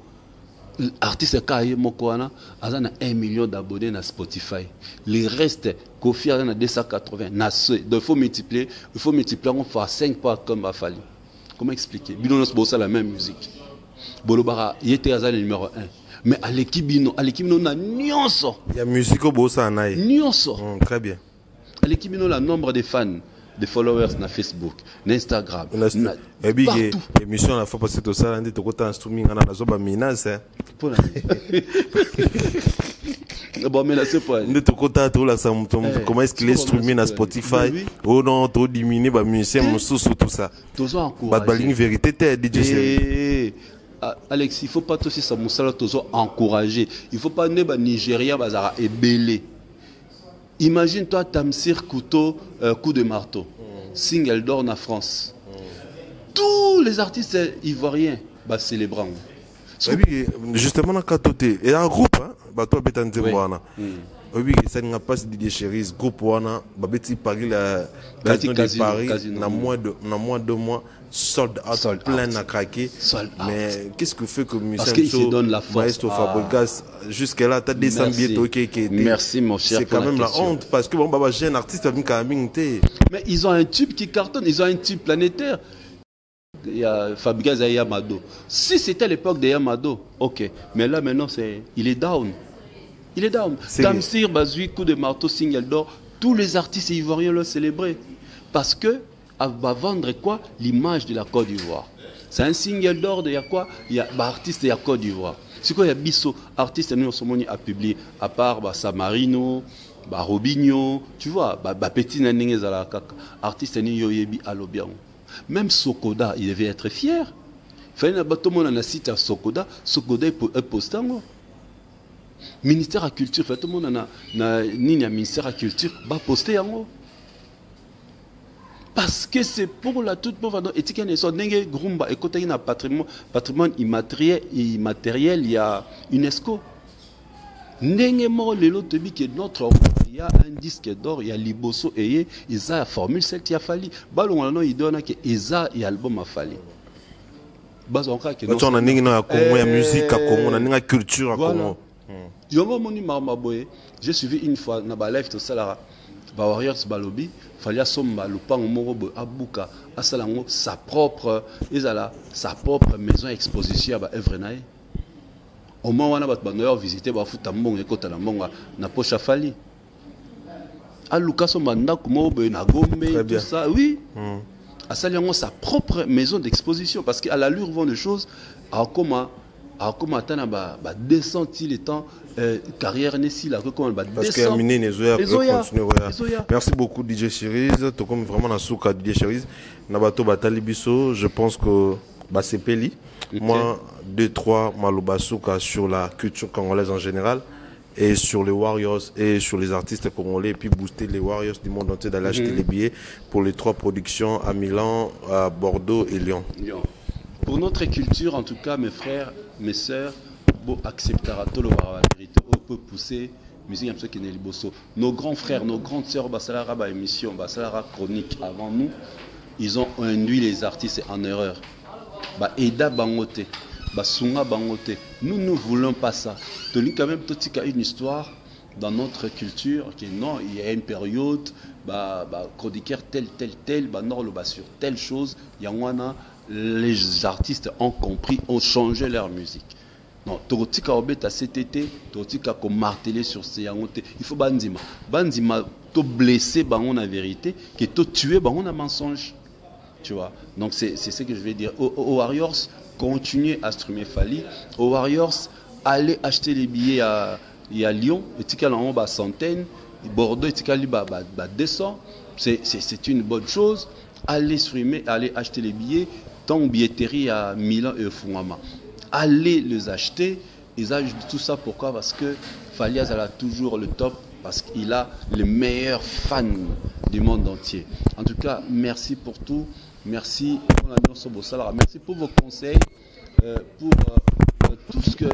L'artiste Kaye Mokoana a 1 million d'abonnés sur Spotify. Le reste, Kofi a 280. Il faut multiplier par 5 fois comme Bafali. Comment expliquer? Bino Bossa la même musique. Bolobara, il était le numéro 1. Mais à l'équipe, on a nyonso. Il y a musique au bossa en aïe. Nyonso. Très bien. À l'équipe, on a le nombre de fans, de followers sur Facebook, sur Instagram. Et puis, l'émission a fait passer tout ça, on a dit que un streaming, on a zoba menace. Bon, mais là, c'est pas. Comment est-ce qu'il est streamé dans Spotify? Oh non, trop diminué, bah, musicien, mon sous, tout ça. Toujours encouragé. Bah, ligne vérité, t'es DJ Chéri. Alex, il ne faut pas aussi ça encourager. Il ne faut pas ne pas Nigeria bazara et belé. Imagine-toi Tamsir Couteau, coup de marteau. Single d'or en France. Tous les artistes ivoiriens bah célébrant. Justement dans Katoté, il y a un groupe hein, bah toi Betan Zemboana. Oui, ça n'a pas DJ Chéri, groupe wana, bah Betty Paris la Casino de Paris, dans moins de 2 mois. Sold out, plein à craquer. Mais qu'est-ce que fait que parce qu'il se donne la force. Maestro Fabregas, jusqu'à là, tu as des 100 billets. Merci mon cher. C'est quand même la honte parce que bon, bah, j'ai un artiste avec mais ils ont un tube qui cartonne, ils ont un tube planétaire. Il y a Fabregas et Yamado. Si c'était l'époque de Yamado, ok. Mais là maintenant, il est down. Il est down. Tamsir, Bazui, coup de marteau, single d'or, tous les artistes ivoiriens l'ont célébré. Parce que va vendre quoi? L'image de la Côte d'Ivoire. C'est un single d'or de quoi? Il y a artiste de la Côte d'Ivoire. C'est quoi? Il y a Bisso, artiste nous sommes à publier à part Samarino, Robinho, tu vois, Petit Naninge Zalaka, artiste ni Yoyebi Alobian. Même Sokoda, il devait être fier. Il fallait que tout le monde cite à Sokoda est postant. Ministère de la Culture, tout le monde a ministère de la Culture, va poster en haut. Parce que c'est pour la toute pauvre éthique et son dengue grumba et côté un patrimoine immatériel il y a UNESCO. Dengue mort le lot de qui est notre il y a un disque d'or il y a Liboso et il y a Formule 7 il a fallu ballon on il donne que il y a album a fallu. Bas on que on a ningi na Congo ya musique à Congo na ninga culture à Congo. Yongo moni Marmaboye j'ai suivi une fois na ba live to salara ba Warriors balobi fallait somba lupango moko abuka asalango sa propre maison exposition ba œuvre nae au moment wana bat banoyo visiter ba futa mbongo ekota na mbongo na pocha fali aluka somba ndako moko na Gombe tout ça oui asalango sa propre maison d'exposition parce qu'à l'allure vont de choses à comment atana ba descend il temps carrière nessi là comment ba parce que Aminé Nezoya continuer. Merci beaucoup DJ Chéri, to comme vraiment na souka DJ Chéri na bato batali biso, je pense que Basepeli. Moi, 2-3 Malobasuka sur la culture congolaise en général et sur les Warriors et sur les artistes congolais, et puis booster les Warriors du monde entier d'aller acheter les billets pour les 3 productions à Milan, à Bordeaux et Lyon. Pour notre culture, en tout cas, mes frères, mes sœurs, bon, accepter la vérité, on peut pousser musique comme ça qui est liboso. Nos grands frères, nos grandes sœurs, basalara ba émission, basalara chronique avant nous, ils ont induit les artistes en erreur. Ba eda bangote, ba sunga bangote. Nous ne voulons pas ça. Tony quand même tout a une histoire dans notre culture qui non, il y a une période chroniqueur tel nord le bas sur telle chose, yangwana les artistes ont compris, ont changé leur musique. Non, Torotika obeta cet été, Torotika comme martelé sur ces yangote. Il faut banzima to blesser bangon la vérité, que to tuer bangon la mensonge. Tu vois. Donc c'est ce que je vais dire. Aux Warriors, continuez à streamer Fally. Aux Warriors, allez acheter les billets à Lyon, et tika là on centaines, Bordeaux et tika li 200. C'est une bonne chose. Allez streamer, allez acheter les billets. Tant billetterie à Milan et Fungama. Allez les acheter. Ils ajoutent tout ça pourquoi? Parce que Fally a toujours le top, parce qu'il a les meilleurs fans du monde entier. En tout cas, merci pour tout. Merci pour vos conseils, pour tout ce que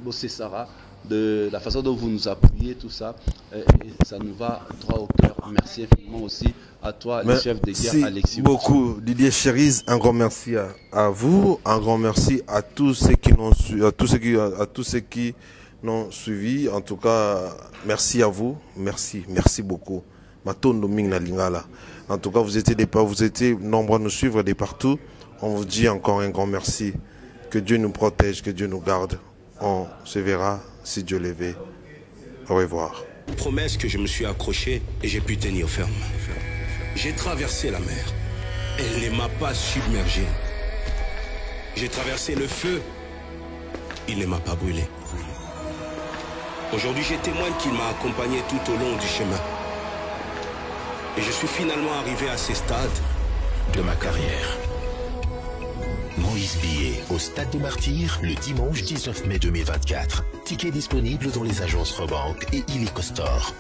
vous Sarah, de la façon dont vous nous appuyez, tout ça, et ça nous va droit au cœur. Merci infiniment aussi à toi, le chef de guerre Alexis. Merci beaucoup, Didier Cherise. Un grand merci à vous, un grand merci à tous ceux qui n'ont à tous ceux qui n'ont suivi. En tout cas, merci à vous, merci beaucoup. Matondo Mingna Lingala. En tout cas, vous étiez nombreux à nous suivre de partout. On vous dit encore un grand merci. Que Dieu nous protège, que Dieu nous garde. On se verra si Dieu le veut. Au revoir. Promesse que je me suis accroché et j'ai pu tenir ferme. J'ai traversé la mer. Elle ne m'a pas submergé. J'ai traversé le feu. Il ne m'a pas brûlé. Aujourd'hui, je témoigne qu'il m'a accompagné tout au long du chemin. Et je suis finalement arrivé à ces stades de ma carrière. Moïse Billet au Stade des Martyrs le dimanche 19 mai 2024. Ticket disponible dans les agences Rebank et Illico Store.